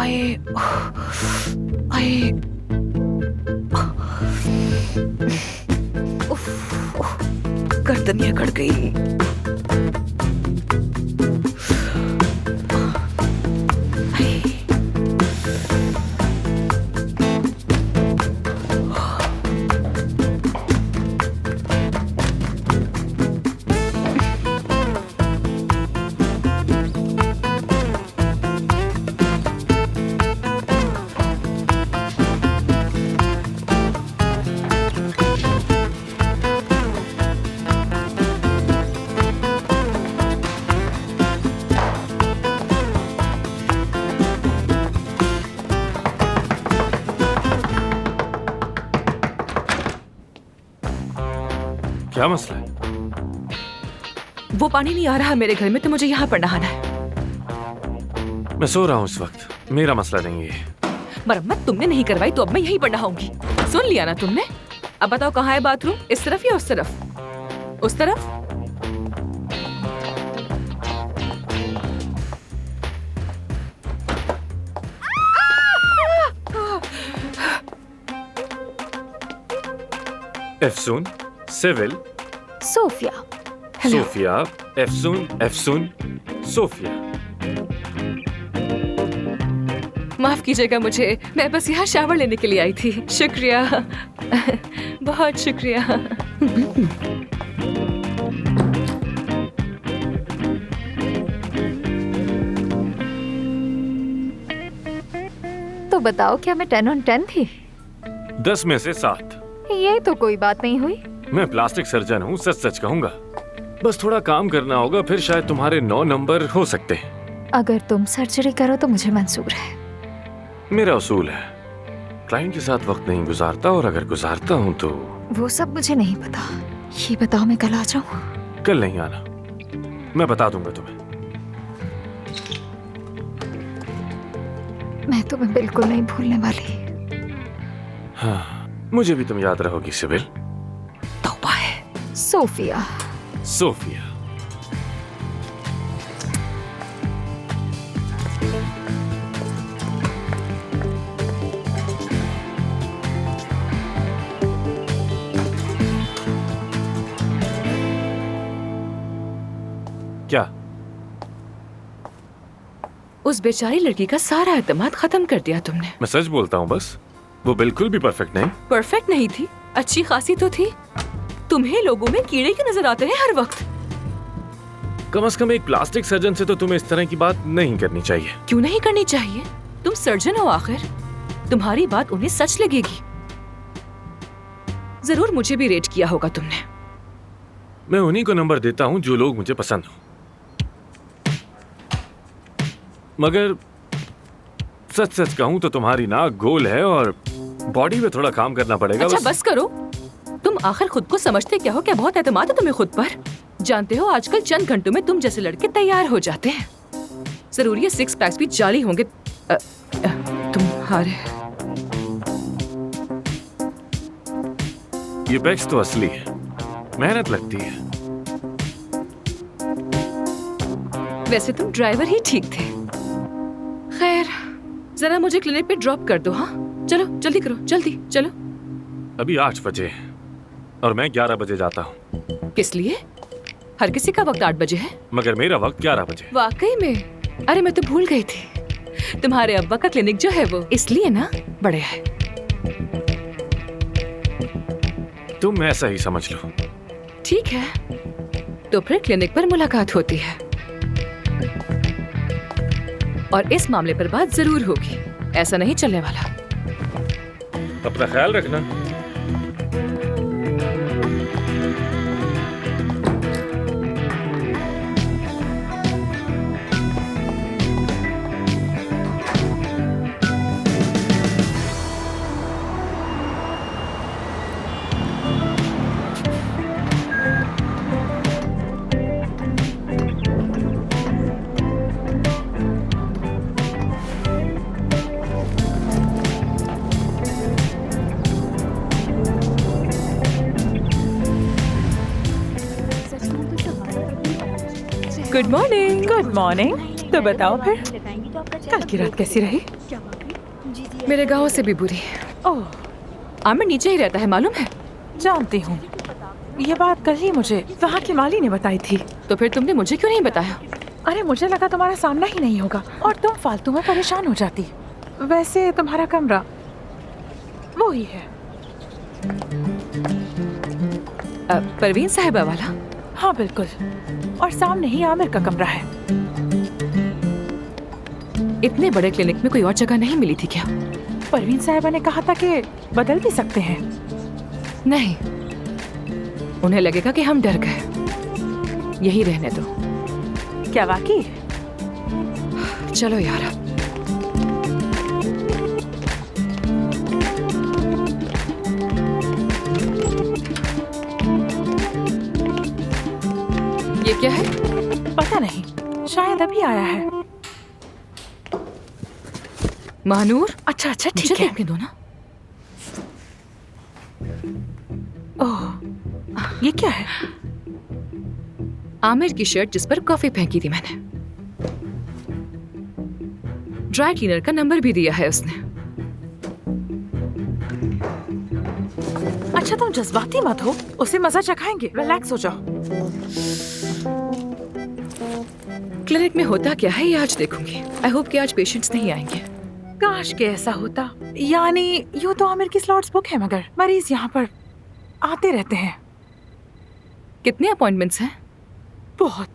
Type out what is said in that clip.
आए आए उफ, उफ, गर्दन अकड़ गई। क्या मसला है? वो पानी नहीं आ रहा मेरे घर में, तो मुझे यहाँ पर नहाना है। मैं सो रहा हूँ इस वक्त, मेरा मसला नहीं है। मरम्मत तुमने नहीं करवाई तो अब मैं यहीं पर नहाऊंगी। सुन लिया ना तुमने? अब बताओ कहाँ है बाथरूम, इस तरफ या उस तरफ? उस तरफ। Efsun, civil, Sofia. Sofia, Efsun, Sofia. माफ कीजिएगा मुझे, मैं बस यहाँ शावर लेने के लिए आई थी। शुक्रिया, बहुत शुक्रिया। तो बताओ, क्या मैं 10 on 10 थी? 10 में से 7। ये तो कोई बात नहीं हुई। मैं प्लास्टिक सर्जन हूँ, सच सच कहूंगा। बस थोड़ा काम करना होगा, फिर शायद तुम्हारे 9 नंबर हो सकते हैं। अगर तुम सर्जरी करो तो मुझे मंजूर है। मेरा उसूल है, क्लाइंट के साथ वक्त नहीं गुजारता, और अगर गुजारता हूँ तो। वो सब मुझे नहीं पता। ये बताओ, मैं कल आ जाऊँ? कल नहीं आना, मैं बता दूंगा तुम्हें। मैं तुम्हें बिल्कुल नहीं भूलने वाली। हाँ, मुझे भी तुम याद रहोगी सिविल। तौबा है। सोफिया। सोफिया। क्या? उस बेचारी लड़की का सारा एतमाद खत्म कर दिया तुमने। मैं सच बोलता हूँ, बस वो बिल्कुल भी परफेक्ट नहीं। परफेक्ट नहीं थी, अच्छी खासी तो थी। तुम्हें लोगों में कीड़े क्यों नजर आते हैं हर वक्त? कम से कम एक प्लास्टिक सर्जन से तो तुम्हें इस तरह की बात नहीं करनी चाहिए। क्यों नहीं करनी चाहिए? तुम सर्जन हो आखिर, तुम्हारी बात उन्हें सच लगेगी। जरूर मुझे भी रेट किया होगा तुमने। मैं उन्हीं को नंबर देता हूँ जो लोग मुझे पसंद हो। मगर सच सच कहूँ तो तुम्हारी नाक गोल है और बॉडी पे थोड़ा काम करना पड़ेगा। अच्छा बस करो, तुम आखिर खुद को समझते क्या हो? क्या बहुत एतमाद है तुम्हें खुद पर? जानते हो आजकल चंद घंटों में तुम जैसे लड़के तैयार हो जाते हैं। जरूरी है 6 पैक्स भी जाली होंगे तुम्हारे। ये पैक्स तो असली है, मेहनत लगती है। वैसे तुम ड्राइवर ही ठीक थे। खैर, जरा मुझे क्लिनिक पे ड्रॉप कर दो। हाँ चलो, जल्दी करो, जल्दी चलो। अभी 8 बजे हैं और मैं 11 बजे जाता हूँ। किस लिए? हर किसी का वक्त 8 बजे है। मगर मेरा वक्त 11 बजे। वाकई में? अरे मैं तो भूल गई थी। तुम्हारे अब्बा का क्लिनिक जो है वो इसलिए ना बढ़िया है। तुम ऐसा ही समझ लो। ठीक है, तो फिर क्लिनिक पर मुलाकात होती है और इस मामले पर बात जरूर होगी। ऐसा नहीं चलने वाला। अपना ख्याल रखना। Good morning. Good morning. तो बताओ फिर कल की रात कैसी रही? मेरे गांव से भी बुरी। ओह, आमिर नीचे ही रहता है, मालूम है? जानती हूँ। ये बात कल ही मुझे वहाँ की माली ने बताई थी। तो फिर तुमने मुझे क्यों नहीं बताया? अरे मुझे लगा तुम्हारा सामना ही नहीं होगा और तुम फालतू में परेशान हो जाती। वैसे तुम्हारा कमरा वो ही है। परवीन साहिबा वाला? हाँ बिल्कुल, और सामने ही आमिर का कमरा है। इतने बड़े क्लिनिक में कोई और जगह नहीं मिली थी क्या? परवीन साहिबा ने कहा था कि बदल भी सकते हैं। नहीं, उन्हें लगेगा कि हम डर गए। यही रहने दो। क्या वाकई? चलो यार। ये क्या है? पता नहीं, शायद अभी आया है। महानूर, अच्छा अच्छा मुझे ठीक है। देखने दो ना। ओह, ये क्या है? आमिर की शर्ट जिस पर कॉफी फेंकी थी मैंने। ड्राई क्लीनर का नंबर भी दिया है उसने। अच्छा तुम जज्बाती मत हो, उसे मजा चखाएंगे। रिलैक्स हो जाओ। क्लिनिक में होता क्या है ये आज देखूंगी। आई होप कि आज पेशेंट्स नहीं आएंगे। काश के ऐसा होता। यानी यूँ तो आमिर की स्लॉट्स बुक है, मगर मरीज यहाँ पर आते रहते हैं। कितने अपॉइंटमेंट्स हैं? बहुत।